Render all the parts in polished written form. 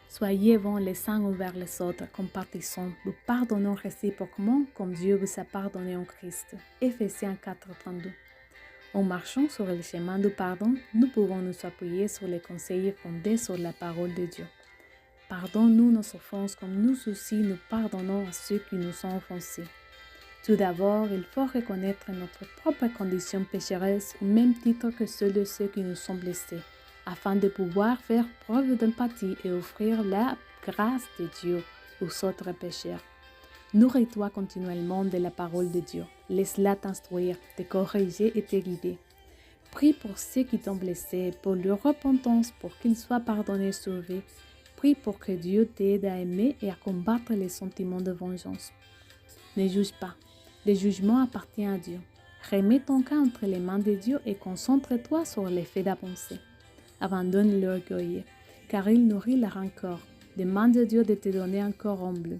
Soyez bons les uns envers les autres, compatissants, vous pardonnons réciproquement comme Dieu vous a pardonné en Christ. Ephésiens 4:32. En marchant sur le chemin du pardon, nous pouvons nous appuyer sur les conseils fondés sur la parole de Dieu. Pardonne-nous nos offenses comme nous aussi nous pardonnons à ceux qui nous ont offensés. Tout d'abord, il faut reconnaître notre propre condition pécheresse au même titre que celle de ceux qui nous ont blessés, afin de pouvoir faire preuve d'empathie et offrir la grâce de Dieu aux autres pécheurs. Nourris-toi continuellement de la parole de Dieu. Laisse-la t'instruire, te corriger et te guider. Prie pour ceux qui t'ont blessé, pour leur repentance, pour qu'ils soient pardonnés et sauvés. Prie pour que Dieu t'aide à aimer et à combattre les sentiments de vengeance. Ne juge pas. Le jugement appartient à Dieu. Remets ton cas entre les mains de Dieu et concentre-toi sur les faits d'avancer. Abandonne l'orgueil, car il nourrit la rancœur. Demande à Dieu de te donner un cœur humble.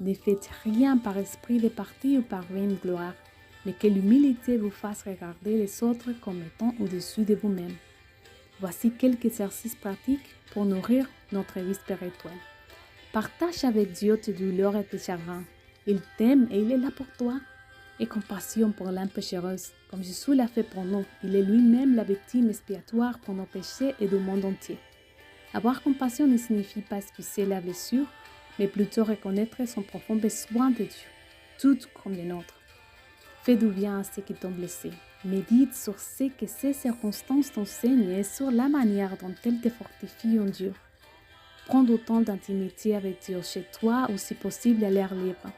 Ne faites rien par esprit de parti ou par vaine gloire, mais que l'humilité vous fasse regarder les autres comme étant au-dessus de vous-même. Voici quelques exercices pratiques pour nourrir notre vie spirituelle. Partage avec Dieu tes douleurs et tes chagrins. Il t'aime et il est là pour toi. Aie compassion pour l'âme péchereuse, comme Jésus l'a fait pour nous. Il est lui-même la victime expiatoire pour nos péchés et du monde entier. Avoir compassion ne signifie pas excuser la blessure, mais plutôt reconnaître son profond besoin de Dieu, tout comme les nôtres. Fais du bien à ceux qui t'ont blessé. Médite sur ce que ces circonstances t'enseignent et sur la manière dont elles te fortifient en Dieu. Prends du temps d'intimité avec Dieu chez toi ou si possible à l'air libre.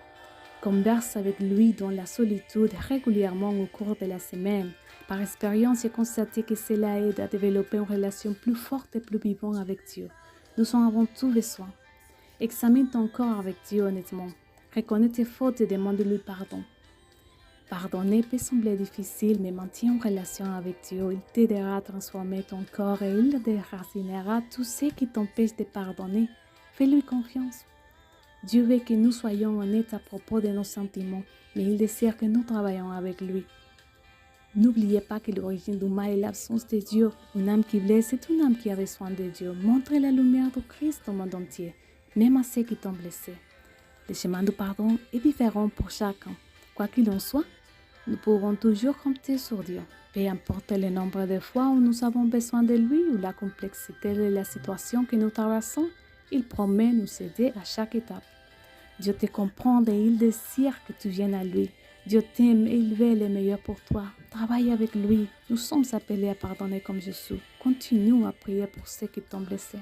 Converse avec lui dans la solitude régulièrement au cours de la semaine. Par expérience, j'ai constaté que cela aide à développer une relation plus forte et plus vivante avec Dieu. Nous en avons tous besoin. Examine ton corps avec Dieu honnêtement. Reconnais tes fautes et demande-lui pardon. Pardonner peut sembler difficile, mais maintiens une relation avec Dieu. Il t'aidera à transformer ton corps et il déracinera tout ce qui t'empêche de pardonner. Fais-lui confiance. Dieu veut que nous soyons honnêtes à propos de nos sentiments, mais il désire que nous travaillions avec lui. N'oubliez pas que l'origine du mal est l'absence de Dieu. Une âme qui blesse est une âme qui a besoin de Dieu. Montre la lumière de Christ au monde entier, même à ceux qui t'ont blessé. Le chemin du pardon est différent pour chacun. Quoi qu'il en soit, nous pouvons toujours compter sur Dieu. Peu importe le nombre de fois où nous avons besoin de lui ou la complexité de la situation que nous traversons, il promet nous aider à chaque étape. Dieu te comprend et il désire que tu viennes à lui. Dieu t'aime et il veut le meilleur pour toi. Travaille avec lui. Nous sommes appelés à pardonner comme Jésus. Continue à prier pour ceux qui t'ont blessé.